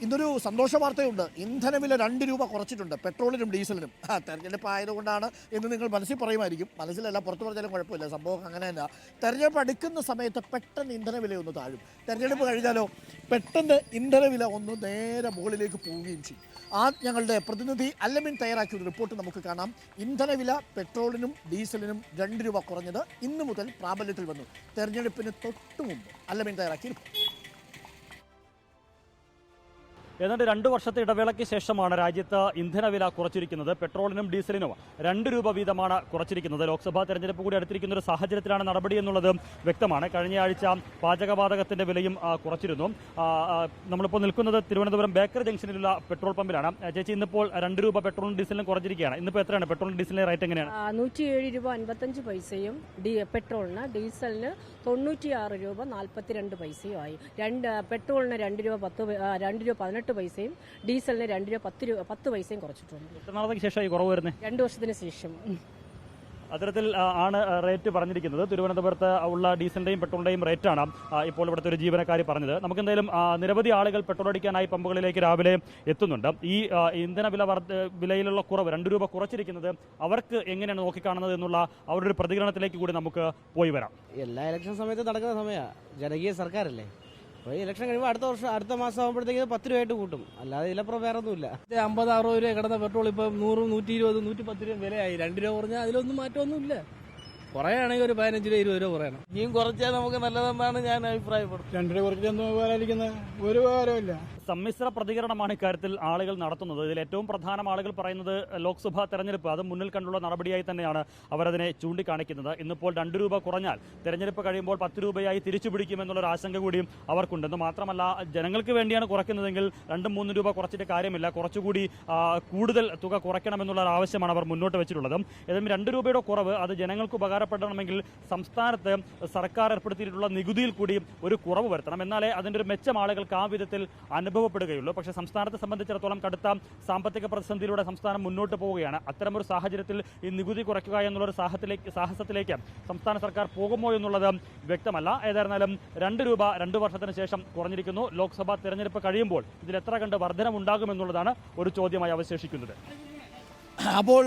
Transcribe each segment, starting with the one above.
ഇന്നൊരു സന്തോഷ വാർത്തയുണ്ട്. ഇന്ധനവില 2 രൂപ കുറച്ചിട്ടുണ്ട് പെട്രോളിനും ഡീസലിനും. തെരഞ്ഞെടുപ്പ് ആയതുകൊണ്ടാണ് എന്ന് നിങ്ങൾ മനസ്സിൽ പറയുമായിരിക്കും. മനസ്സിലല്ല, പുറത്ത് പറഞ്ഞാലും കുഴപ്പമില്ല, സംഭവം അങ്ങനെ തന്നെ. തെരഞ്ഞെടുപ്പ് അടുക്കുന്ന സമയത്ത് പെട്ടെന്ന് ഇന്ധനവില ഒന്ന് താഴും. തെരഞ്ഞെടുപ്പ് കഴിഞ്ഞാലോ പെട്ടെന്ന് ഇന്ധനവില ഒന്ന് നേരെ മുകളിലേക്ക് പോവുകയും ചെയ്യും. ഞങ്ങളുടെ പ്രതിനിധി അല്ലമിൻ തയ്യാറാക്കിയ ഒരു റിപ്പോർട്ട് നമുക്ക് കാണാം. ഇന്ധനവില പെട്രോളിനും ഡീസലിനും 2 രൂപ കുറഞ്ഞത് ഇന്നു മുതൽ പ്രാബല്യത്തിൽ വന്നു. തെരഞ്ഞെടുപ്പിന് തൊട്ടു മുമ്പ് അല്ലമിൻ തയ്യാറാക്കിയ റിപ്പോർട്ട്. ഏതാണ്ട് 2 വർഷത്തെ ഇടവേളയ്ക്ക് ശേഷമാണ് രാജ്യത്ത് ഇന്ധനവില കുറച്ചിരിക്കുന്നത്. പെട്രോളിനും ഡീസലിനും 2 രൂപ വീതമാണ് കുറച്ചിരിക്കുന്നത്. ലോക്സഭാ തെരഞ്ഞെടുപ്പ് കൂടി അടുത്തിരിക്കുന്ന ഒരു സാഹചര്യത്തിലാണ് നടപടി എന്നുള്ളത് വ്യക്തമാണ്. കഴിഞ്ഞ ആഴ്ച പാചകവാതകത്തിന്റെ വിലയും കുറച്ചിരുന്നു. നമ്മളിപ്പോൾ നിൽക്കുന്നത് തിരുവനന്തപുരം ബേക്കറി ജംഗ്ഷനിലുള്ള പെട്രോൾ പമ്പിലാണ്. ചേച്ചി, ഇന്നിപ്പോൾ 2 രൂപ പെട്രോളിനും ഡീസലിനും കുറച്ചിരിക്കുകയാണ്. ഇന്നിപ്പോൾ എത്രയാണ് പെട്രോളിനും ഡീസലിന്റെ റേറ്റ് എങ്ങനെയാണ്? 107 രൂപ 55 പെട്രോളിന്, ഡീസലിന് 96 രൂപ 42 പൈസയും ആയി. പെട്രോളിന് 2 രൂപ 18 പൈസയും ഡീസലിന് 2 രൂപ 10 പൈസയും കുറച്ചിട്ടുണ്ട്. എത്ര നാളത്തേക്ക് ശേഷമായി കുറവ് വരുന്നത്? 2 വർഷത്തിന് ശേഷം. അത്തരത്തിൽ ആണ് റേറ്റ് പറഞ്ഞിരിക്കുന്നത്. തിരുവനന്തപുരത്ത് ഉള്ള ഡീസലിന്റെയും പെട്രോളിന്റെയും റേറ്റാണ് ഇപ്പോൾ ഇവിടുത്തെ ഒരു ജീവനക്കാരി പറഞ്ഞത്. നമുക്കെന്തായാലും നിരവധി ആളുകൾ പെട്രോൾ അടിക്കാനായി പമ്പുകളിലേക്ക് രാവിലെ എത്തുന്നുണ്ട്. ഈ ഇന്ധന വിലയിലുള്ള കുറവ് 2 രൂപ കുറച്ചിരിക്കുന്നത് അവർക്ക് എങ്ങനെയാണ് നോക്കിക്കാണുന്നത് എന്നുള്ള അവരുടെ ഒരു പ്രതികരണത്തിലേക്ക് കൂടി നമുക്ക് പോയി വരാം. എല്ലാ ഇലക്ഷൻ സമയത്ത് നടക്കുന്ന സമയമാണ്. ജനകീയ സർക്കാരല്ലേ. അപ്പോൾ ഈ ഇലക്ഷൻ കഴിയുമ്പോൾ അടുത്ത മാസം ആകുമ്പോഴത്തേക്ക് 10 രൂപയായിട്ട് കൂട്ടും. അല്ലാതെ ഇതിലപ്പുറം വേറെ ഒന്നുമില്ല. 50-60 രൂപ കിടന്ന പെട്രോൾ ഇപ്പം 100, 120, 110 രൂപ വിലയായി. 2 രൂപ കുറഞ്ഞാൽ അതിലൊന്നും മാറ്റമൊന്നുമില്ല. കുറയാണെങ്കിൽ ഒരു 15 രൂപ 20 രൂപ കുറയണം. ഇനിയും കുറച്ചാൽ നമുക്ക് നല്ലതെന്നാണ് ഞാൻ അഭിപ്രായപ്പെടുന്നത്. 2 രൂപ കുറച്ചൊന്നും ഉപകാരമിരിക്കുന്നത് ഒരു ഉപകാരമില്ല. സമ്മിശ്ര പ്രതികരണമാണ് ഇക്കാര്യത്തിൽ ആളുകൾ നടത്തുന്നത്. ഇതിൽ ഏറ്റവും പ്രധാനം ആളുകൾ പറയുന്നത് ലോക്സഭാ തെരഞ്ഞെടുപ്പ് അത് മുന്നിൽ കണ്ടുള്ള നടപടിയായി തന്നെയാണ് അവരതിനെ ചൂണ്ടിക്കാണിക്കുന്നത്. ഇന്നിപ്പോൾ 2 രൂപ കുറഞ്ഞാൽ തെരഞ്ഞെടുപ്പ് കഴിയുമ്പോൾ 10 രൂപയായി തിരിച്ചു പിടിക്കുമെന്നുള്ളൊരു ആശങ്ക കൂടിയും അവർക്കുണ്ടെന്ന്. മാത്രമല്ല, ജനങ്ങൾക്ക് വേണ്ടിയാണ് കുറയ്ക്കുന്നതെങ്കിൽ 2-3 രൂപ കുറച്ചിട്ട് കാര്യമില്ല, കുറച്ചുകൂടി കൂടുതൽ തുക കുറയ്ക്കണമെന്നുള്ള ഒരു ആവശ്യമാണ് അവർ മുന്നോട്ട് വെച്ചിട്ടുള്ളത്. ഏതായാലും 2 രൂപയുടെ കുറവ് അത് ജനങ്ങൾക്ക് ഉപകാരപ്പെടണമെങ്കിൽ സംസ്ഥാനത്ത് സർക്കാർ ഏർപ്പെടുത്തിയിട്ടുള്ള നികുതിയിൽ കൂടി ഒരു കുറവ് വരുത്തണം. എന്നാലേ അതിൻ്റെ ഒരു മെച്ചം ആളുകൾക്ക് ആ വിധത്തിൽ അനുഭവപ്പെടുകയുള്ളൂ. പക്ഷേ സംസ്ഥാനത്തെ സംബന്ധിച്ചിടത്തോളം കടുത്ത സാമ്പത്തിക പ്രതിസന്ധിയിലൂടെ സംസ്ഥാനം മുന്നോട്ട് പോവുകയാണ്. അത്തരമൊരു സാഹചര്യത്തിൽ ഈ നികുതി കുറയ്ക്കുക എന്നുള്ളൊരു സാഹസത്തിലേക്ക് സംസ്ഥാന സർക്കാർ പോകുമോ എന്നുള്ളത് വ്യക്തമല്ല. ഏതായിരുന്നാലും 2 രൂപ 2 വർഷത്തിന് ശേഷം കുറഞ്ഞിരിക്കുന്നു. ലോക്സഭാ തെരഞ്ഞെടുപ്പ് കഴിയുമ്പോൾ ഇതിൽ എത്ര കണ്ട് വർധനമുണ്ടാകുമെന്നുള്ളതാണ് ഒരു ചോദ്യമായി അവശേഷിക്കുന്നത്. അപ്പോൾ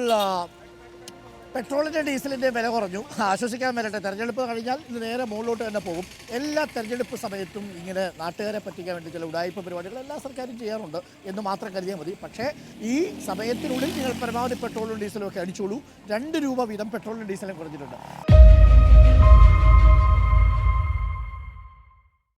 പെട്രോളിൻ്റെ ഡീസലിൻ്റെ വില കുറഞ്ഞു, ആശ്വസിക്കാൻ വരട്ടെ. തെരഞ്ഞെടുപ്പ് കഴിഞ്ഞാൽ ഇത് നേരെ മുകളിലോട്ട് തന്നെ പോകും. എല്ലാ തെരഞ്ഞെടുപ്പ് സമയത്തും ഇങ്ങനെ നാട്ടുകാരെ പറ്റിക്കാൻ വേണ്ടി ചില ഉഡായിപ്പ് പരിപാടികൾ എല്ലാ സർക്കാരും ചെയ്യാറുണ്ട് എന്ന് മാത്രം കരുതിയാൽ മതി. പക്ഷേ ഈ സമയത്തിനുള്ളിൽ നിങ്ങൾ പരമാവധി പെട്രോളും ഡീസലും ഒക്കെ അടിച്ചോളൂ. 2 രൂപ വീതം പെട്രോളിനും ഡീസലും കുറഞ്ഞിട്ടുണ്ട്.